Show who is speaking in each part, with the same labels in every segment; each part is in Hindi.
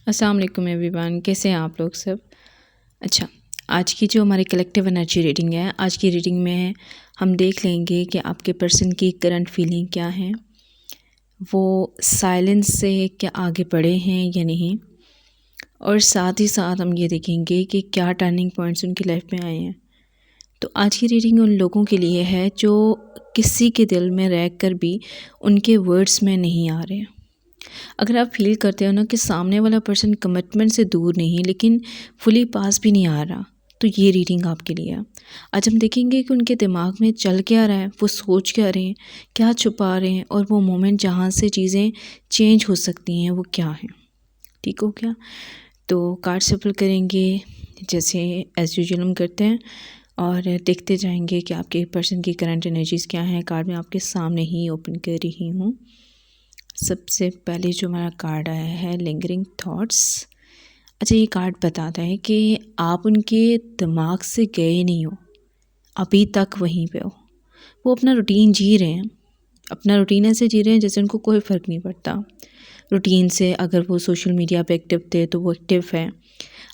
Speaker 1: अस्सलाम वालेकुम एवरीवन, कैसे हैं आप लोग सब। अच्छा, आज की जो हमारी कलेक्टिव एनर्जी रीडिंग है, आज की रीडिंग में हम देख लेंगे कि आपके पर्सन की करंट फीलिंग क्या है, वो साइलेंस से क्या आगे बढ़े हैं या नहीं, और साथ ही साथ हम ये देखेंगे कि क्या टर्निंग पॉइंट्स उनकी लाइफ में आए हैं। तो आज की रीडिंग उन लोगों के लिए है जो किसी के दिल में रह कर भी उनके वर्ड्स में नहीं आ रहे हैं। अगर आप फील करते हो ना कि सामने वाला पर्सन कमिटमेंट से दूर नहीं लेकिन फुली पास भी नहीं आ रहा, तो ये रीडिंग आपके लिए है। आज हम देखेंगे कि उनके दिमाग में चल क्या रहा है, वो सोच क्या रहे हैं, क्या छुपा रहे हैं, और वो मोमेंट जहाँ से चीज़ें चेंज हो सकती हैं वो क्या है। ठीक हो क्या? तो कार्ड सफल करेंगे जैसे एज यूजुअल हम करते हैं और देखते जाएंगे कि आपके पर्सन की करंट एनर्जीज़ क्या हैं। कार्ड मैं आपके सामने ही ओपन कर रही हूँ। सबसे पहले जो हमारा कार्ड आया है लिंगरिंग थॉट्स। अच्छा, ये कार्ड बताता है कि आप उनके दिमाग से गए नहीं हो, अभी तक वहीं पे हो। वो अपना रूटीन जी रहे हैं, अपना रूटीन ऐसे जी रहे हैं जैसे उनको कोई फ़र्क नहीं पड़ता रूटीन से। अगर वो सोशल मीडिया पे एक्टिव थे तो वो एक्टिव है,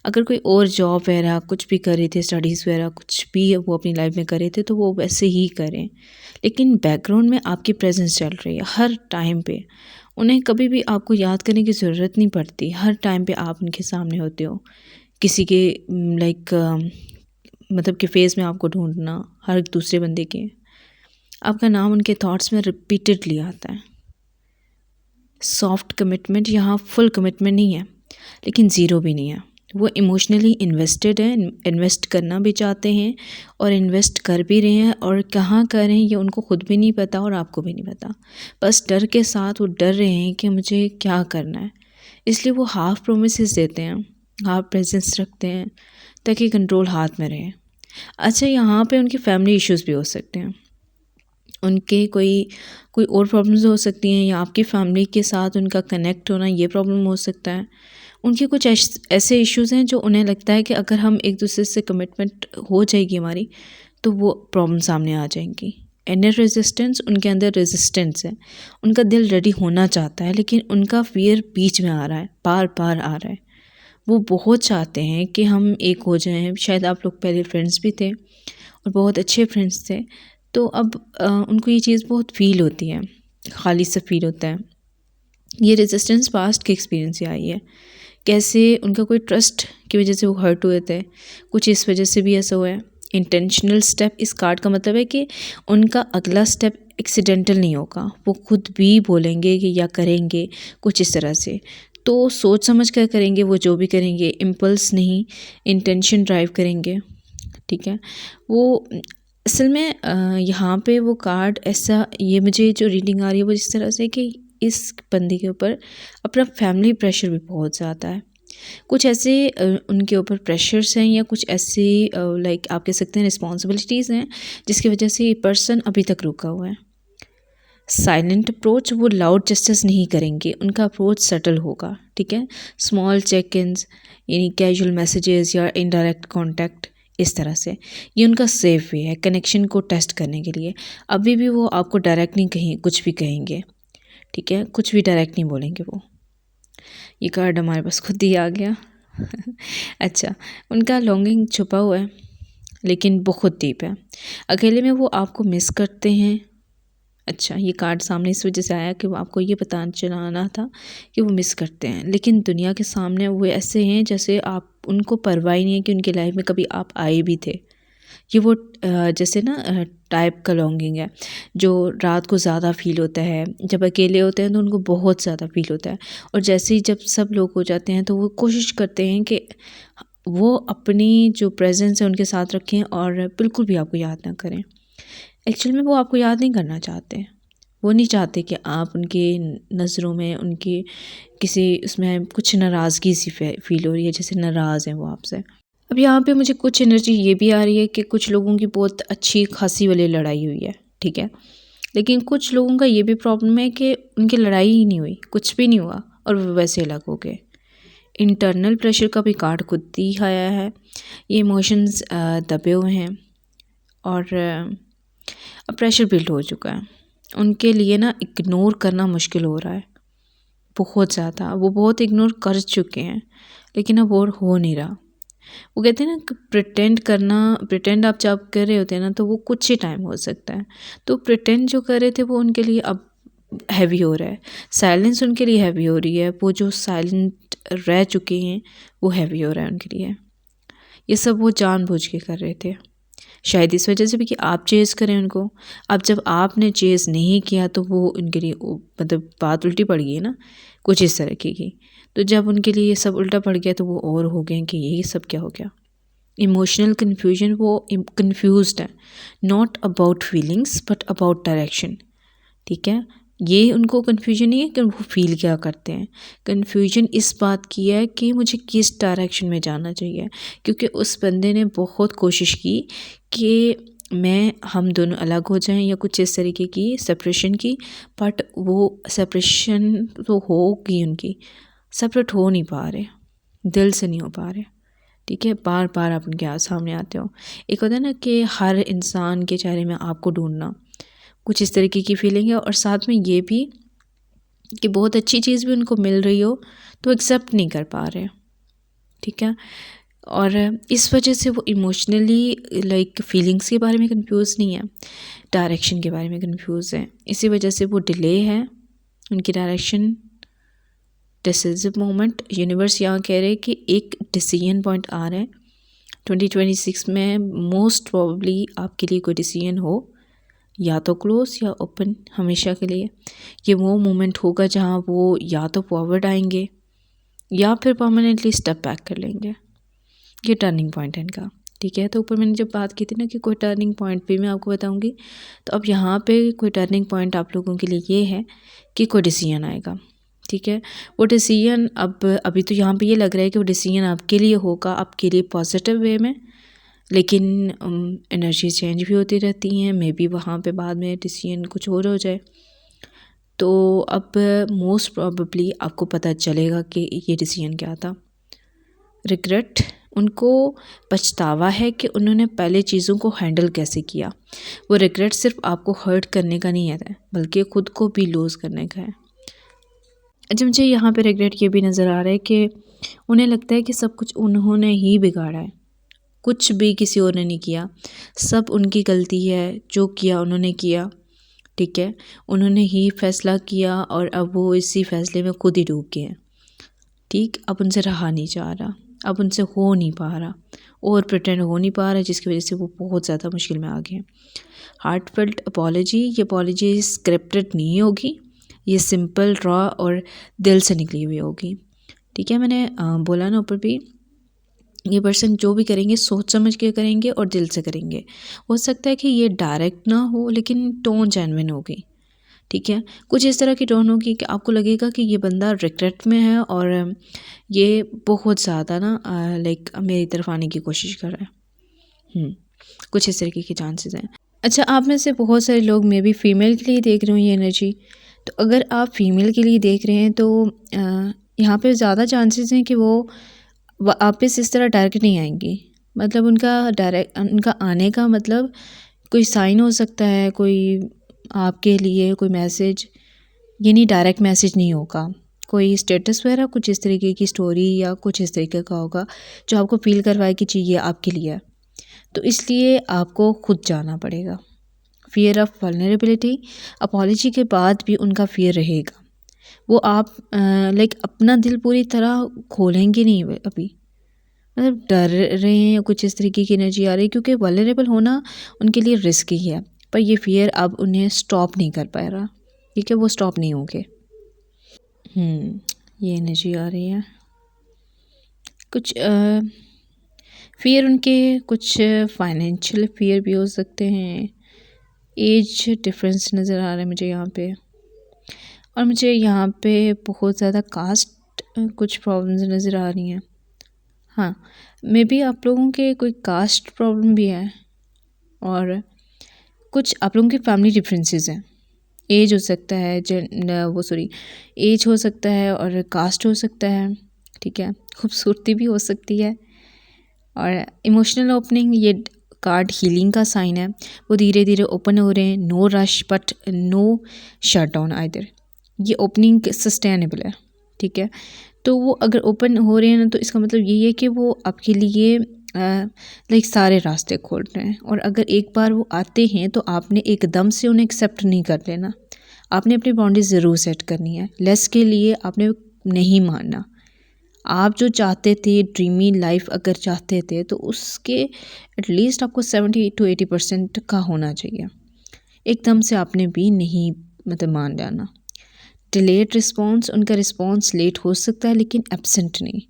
Speaker 1: अगर कोई और जॉब वगैरह कुछ भी कर रहे थे, स्टडीज़ वगैरह कुछ भी वो अपनी लाइफ में कर रहे थे तो वो वैसे ही करें, लेकिन बैकग्राउंड में आपकी प्रेजेंस चल रही है हर टाइम पे। उन्हें कभी भी आपको याद करने की ज़रूरत नहीं पड़ती, हर टाइम पे आप उनके सामने होते हो। किसी के लाइक मतलब कि फेस में आपको ढूंढना, हर दूसरे बंदे के आपका नाम उनके थॉट्स में रिपीटेडली आता है। सॉफ्ट कमिटमेंट, यहाँ फुल कमिटमेंट नहीं है लेकिन ज़ीरो भी नहीं है। वो इमोशनली इन्वेस्टेड है, इन्वेस्ट करना भी चाहते हैं और इन्वेस्ट कर भी रहे हैं, और कहाँ कर रहे हैं ये उनको खुद भी नहीं पता और आपको भी नहीं पता। बस डर के साथ वो डर रहे हैं कि मुझे क्या करना है, इसलिए वो हाफ प्रोमिसेस देते हैं, हाफ प्रेजेंस रखते हैं ताकि कंट्रोल हाथ में रहे। अच्छा, यहाँ पे उनकी फैमिली इश्यूज़ भी हो सकते हैं, उनके कोई और प्रॉब्लम्स हो सकती हैं, या आपकी फैमिली के साथ उनका कनेक्ट होना ये प्रॉब्लम हो सकता है। उनके कुछ ऐसे इश्यूज़ हैं जो उन्हें लगता है कि अगर हम एक दूसरे से कमिटमेंट हो जाएगी हमारी तो वो प्रॉब्लम सामने आ जाएंगी। इनर रेजिस्टेंस, उनके अंदर रेजिस्टेंस है, उनका दिल रेडी होना चाहता है लेकिन उनका फियर बीच में आ रहा है, बार बार आ रहा है। वो बहुत चाहते हैं कि हम एक हो जाएं। शायद आप लोग पहले फ्रेंड्स भी थे और बहुत अच्छे फ्रेंड्स थे, तो अब उनको ये चीज़ बहुत फील होती है, खाली सा फील होता है। ये रेजिस्टेंस पास्ट के एक्सपीरियंस से आई है, कैसे उनका कोई ट्रस्ट की वजह से वो हर्ट हुए थे, कुछ इस वजह से भी ऐसा हुआ है। इंटेंशनल स्टेप, इस कार्ड का मतलब है कि उनका अगला स्टेप एक्सीडेंटल नहीं होगा, वो खुद भी बोलेंगे कि या करेंगे कुछ इस तरह से, तो सोच समझ कर करेंगे। वो जो भी करेंगे इम्पल्स नहीं, इंटेंशन ड्राइव करेंगे। ठीक है, वो असल में यहाँ पे वो कार्ड ऐसा, ये मुझे जो रीडिंग आ रही है वो इस तरह से कि इस बंदी के ऊपर अपना फैमिली प्रेशर भी बहुत ज़्यादा है। कुछ ऐसे उनके ऊपर प्रेशर्स हैं या कुछ ऐसी लाइक आप कह सकते हैं रिस्पॉन्सिबिलिटीज़ हैं जिसकी वजह से ये पर्सन अभी तक रुका हुआ है। साइलेंट अप्रोच, वो लाउड जस्टिस नहीं करेंगे, उनका अप्रोच सटल होगा। ठीक है, स्मॉल चेक इन्स यानी कैजुअल मैसेजेस या इनडायरेक्ट कॉन्टैक्ट, इस तरह से ये उनका सेफ वे है कनेक्शन को टेस्ट करने के लिए। अभी भी वो आपको डायरेक्ट नहीं कहें कुछ भी कहेंगे, ठीक है, कुछ भी डायरेक्ट नहीं बोलेंगे वो। ये कार्ड हमारे पास खुद ही आ गया। अच्छा, उनका लॉन्गिंग छुपा हुआ है लेकिन बहुत डीप है। अकेले में वो आपको मिस करते हैं। अच्छा, ये कार्ड सामने इस वजह से आया कि वो आपको ये पता चलाना था कि वो मिस करते हैं, लेकिन दुनिया के सामने वो ऐसे हैं जैसे आप उनको परवाह ही नहीं है कि उनकी लाइफ में कभी आप आए भी थे। ये वो जैसे ना टाइप का लॉन्गिंग है जो रात को ज़्यादा फील होता है, जब अकेले होते हैं तो उनको बहुत ज़्यादा फील होता है, और जैसे ही जब सब लोग हो जाते हैं तो वो कोशिश करते हैं कि वो अपनी जो प्रेजेंस है उनके साथ रखें और बिल्कुल भी आपको याद ना करें। एक्चुअल में वो आपको याद नहीं करना चाहते, वो नहीं चाहते कि आप उनकी नज़रों में उनकी किसी उसमें कुछ नाराज़गी सी फील हो रही है, जैसे नाराज़ हैं वो आपसे। अब यहाँ पे मुझे कुछ एनर्जी ये भी आ रही है कि कुछ लोगों की बहुत अच्छी खासी वाली लड़ाई हुई है, ठीक है, लेकिन कुछ लोगों का ये भी प्रॉब्लम है कि उनकी लड़ाई ही नहीं हुई, कुछ भी नहीं हुआ और वो वैसे अलग हो गए। इंटरनल प्रेशर का भी कार्ड खुद ही आया है। ये इमोशंस दबे हुए हैं और अब प्रेशर बिल्ड हो चुका है। उनके लिए ना इग्नोर करना मुश्किल हो रहा है, बहुत ज़्यादा, वो बहुत इग्नोर कर चुके हैं, लेकिन अब और हो नहीं रहा। वो कहते हैं ना कि प्रिटेंड आप जब कर रहे होते हैं ना तो वो कुछ ही टाइम हो सकता है। तो प्रिटेंड जो कर रहे थे वो उनके लिए अब हैवी हो रहा है, साइलेंस उनके लिए हैवी हो रही है, वो जो साइलेंट रह चुके हैं वो हैवी हो रहा है उनके लिए। ये सब वो जानबूझ के कर रहे थे, शायद इस वजह से भी कि आप चेज़ करें उनको। अब जब आपने चेज़ नहीं किया तो वो उनके लिए मतलब बात उल्टी पड़ गई है ना, कुछ इस तरह की। तो जब उनके लिए ये सब उल्टा पड़ गया तो वो और हो गए कि ये सब क्या हो गया। इमोशनल कन्फ्यूजन, वो कन्फ्यूज्ड है, not about feelings but about direction. ठीक है, ये उनको कन्फ्यूजन नहीं है कि वो फील क्या करते हैं, कन्फ्यूजन इस बात की है कि मुझे किस डायरेक्शन में जाना चाहिए। क्योंकि उस बंदे ने बहुत कोशिश की कि हम दोनों अलग हो जाएं या कुछ इस तरीके की सेपरेशन की, बट वो सेपरेशन तो होगी उनकी, सेपरेट हो नहीं पा रहे, दिल से नहीं हो पा रहे। ठीक है, बार बार आप उनके सामने आते हो। एक होता है ना कि हर इंसान के चेहरे में आपको ढूंढना, कुछ इस तरीके की फीलिंग है। और साथ में ये भी कि बहुत अच्छी चीज़ भी उनको मिल रही हो तो एक्सेप्ट नहीं कर पा रहे। ठीक है, और इस वजह से वो इमोशनली लाइक फीलिंग्स के बारे में कंफ्यूज नहीं है, डायरेक्शन के बारे में कंफ्यूज है। इसी वजह से वो डिले है उनकी डायरेक्शन। डिसिसिव मोमेंट, यूनिवर्स यहाँ कह रहे हैं कि एक डिसीजन पॉइंट आ रहा है 2026 में। मोस्ट प्रोबेबली आपके लिए कोई डिसीजन हो, या तो क्लोज या ओपन, हमेशा के लिए। ये वो मोमेंट होगा जहाँ वो या तो फॉरवर्ड आएंगे या फिर परमानेंटली स्टेप बैक कर लेंगे। ये टर्निंग पॉइंट है इनका। ठीक है, तो ऊपर मैंने जब बात की थी ना कि कोई टर्निंग पॉइंट भी मैं आपको बताऊंगी, तो अब यहाँ पे कोई टर्निंग पॉइंट आप लोगों के लिए ये है कि कोई डिसीजन आएगा। ठीक है, वो डिसीजन अभी तो यहाँ पे ये लग रहा है कि वो डिसीजन आपके लिए होगा, आपके लिए पॉजिटिव वे में, लेकिन एनर्जी चेंज भी होती रहती हैं, मे बी वहाँ पे बाद में डिसीजन कुछ और हो जाए। तो अब मोस्ट प्रोबेबली आपको पता चलेगा कि ये डिसीजन क्या था। रिग्रेट, उनको पछतावा है कि उन्होंने पहले चीज़ों को हैंडल कैसे किया। वो रिग्रेट सिर्फ आपको हर्ट करने का नहीं है, बल्कि ख़ुद को भी लूज़ करने का है। अच्छा, मुझे यहाँ पे रिग्रेट ये भी नज़र आ रहा है कि उन्हें लगता है कि सब कुछ उन्होंने ही बिगाड़ा है, कुछ भी किसी और ने नहीं किया, सब उनकी गलती है, जो किया उन्होंने किया। ठीक है, उन्होंने ही फैसला किया और अब वो इसी फैसले में खुद ही डूब गए हैं। ठीक, अब उनसे रहा नहीं जा रहा, अब उनसे हो नहीं पा रहा और प्रिटेंड हो नहीं पा रहा, जिसकी वजह से वो बहुत ज़्यादा मुश्किल में आ गए। हार्टफेल्ट अपॉलॉजी, ये अपॉलॉजी स्क्रिप्टेड नहीं होगी, ये सिंपल रॉ और दिल से निकली हुई होगी। ठीक है, मैंने बोला ना ऊपर भी, ये पर्सन जो भी करेंगे सोच समझ के करेंगे और दिल से करेंगे। हो सकता है कि ये डायरेक्ट ना हो, लेकिन टोन जेन्युइन होगी। ठीक है, कुछ इस तरह की टोन होगी कि आपको लगेगा कि ये बंदा रिग्रेट में है और ये बहुत ज़्यादा ना लाइक मेरी तरफ आने की कोशिश कर रहा है। कुछ इस तरीके के चांसेस हैं। अच्छा, आप में से बहुत सारे लोग मे बी फीमेल के लिए देख रहे हो ये एनर्जी। तो अगर आप फीमेल के लिए देख रहे हैं तो यहाँ पे ज़्यादा चांसेस हैं कि वो वापस इस तरह डायरेक्ट नहीं आएंगी। मतलब उनका आने का मतलब कोई साइन हो सकता है, कोई आपके लिए कोई मैसेज, ये नहीं डायरेक्ट मैसेज नहीं होगा, कोई स्टेटस वगैरह कुछ इस तरीके की स्टोरी या कुछ इस तरीके का होगा जो आपको फील करवाए कि चाहिए आपके लिए। तो इसलिए आपको खुद जाना पड़ेगा। फियर ऑफ वल्नरेबिलिटी, अपॉलॉजी के बाद भी उनका फियर रहेगा। वो आप लाइक अपना दिल पूरी तरह खोलेंगे नहीं अभी, मतलब डर रहे हैं या कुछ इस तरीके की एनर्जी आ रही है, क्योंकि वल्नरेबल होना उनके लिए रिस्की है। पर ये फियर अब उन्हें स्टॉप नहीं कर पा रहा। ठीक है, वो स्टॉप नहीं होंगे। ये एनर्जी आ रही है। कुछ फियर उनके कुछ फाइनेंशियल फियर भी हो सकते हैं। एज डिफरेंस नज़र आ रहा है मुझे यहाँ पे, और मुझे यहाँ पे बहुत ज़्यादा कास्ट कुछ प्रॉब्लम्स नज़र आ रही हैं। हाँ, मे बी आप लोगों के कोई कास्ट प्रॉब्लम भी है और कुछ आप लोगों के फैमिली डिफरेंसेस हैं। एज हो सकता है, एज हो सकता है और कास्ट हो सकता है। ठीक है, खूबसूरती भी हो सकती है। और इमोशनल ओपनिंग, ये कार्ड हीलिंग का साइन है, वो धीरे धीरे ओपन हो रहे हैं। No rush but no shut down either. ये ओपनिंग सस्टेनेबल है। ठीक है। तो वो अगर ओपन हो रहे हैं ना, तो इसका मतलब यही है कि वो आपके लिए लाइक सारे रास्ते खोल रहे हैं। और अगर एक बार वो आते हैं तो आपने एकदम से उन्हें एक्सेप्ट नहीं कर लेना, आपने अपनी बाउंड्री ज़रूर सेट करनी है। लेस के लिए आपने नहीं मानना। आप जो चाहते थे, ड्रीमी लाइफ अगर चाहते थे, तो उसके एटलीस्ट आपको 70 to 80% का होना चाहिए। एकदम से आपने भी नहीं मतलब मान जाना। डिलेड रिस्पॉन्स, उनका रिस्पॉन्स लेट हो सकता है लेकिन एब्सेंट नहीं,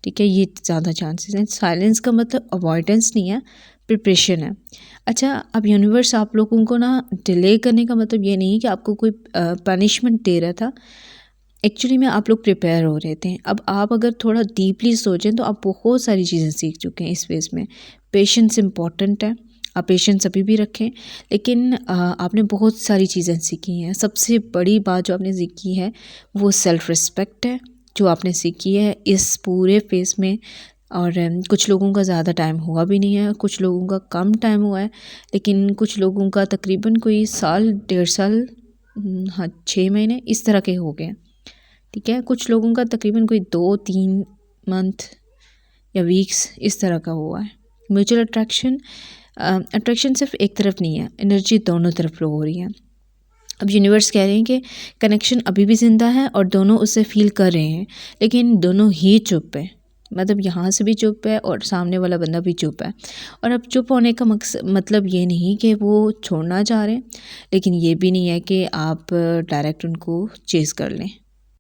Speaker 1: ठीक है, ये ज़्यादा चांसेस हैं। साइलेंस का मतलब अवॉइडेंस नहीं है, प्रिपरेशन है। अच्छा, अब यूनिवर्स आप लोगों को ना डिले करने का मतलब ये नहीं कि आपको कोई पनिशमेंट दे रहा था। एक्चुअली में आप लोग प्रिपेयर हो रहे थे। अब आप अगर थोड़ा डीपली सोचें तो आप बहुत सारी चीज़ें सीख चुके हैं इस फेज़ में। पेशेंस इम्पॉर्टेंट है, आप पेशेंस अभी भी रखें, लेकिन आपने बहुत सारी चीज़ें सीखी हैं। सबसे बड़ी बात जो आपने सीखी है वो सेल्फ़ रिस्पेक्ट है, जो आपने सीखी है इस पूरे फेज़ में। और कुछ लोगों का ज़्यादा टाइम हुआ भी नहीं है, कुछ लोगों का कम टाइम हुआ है, लेकिन कुछ लोगों का तकरीबन कोई साल, 1.5 साल, हाँ 6 महीने इस तरह के हो गए हैं, ठीक है। कुछ लोगों का तकरीबन कोई 2-3 मंथ या वीक्स इस तरह का हुआ है। म्यूचुअल अट्रैक्शन, अट्रैक्शन सिर्फ एक तरफ नहीं है, एनर्जी दोनों तरफ फ्लो हो रही है। अब यूनिवर्स कह रहे हैं कि कनेक्शन अभी भी ज़िंदा है और दोनों उसे फील कर रहे हैं, लेकिन दोनों ही चुप है। मतलब यहाँ से भी चुप है और सामने वाला बंदा भी चुप है। और अब चुप होने का मतलब ये नहीं कि वो छोड़ना चाह रहे हैं, लेकिन ये भी नहीं है कि आप डायरेक्ट उनको चेज़ कर लें।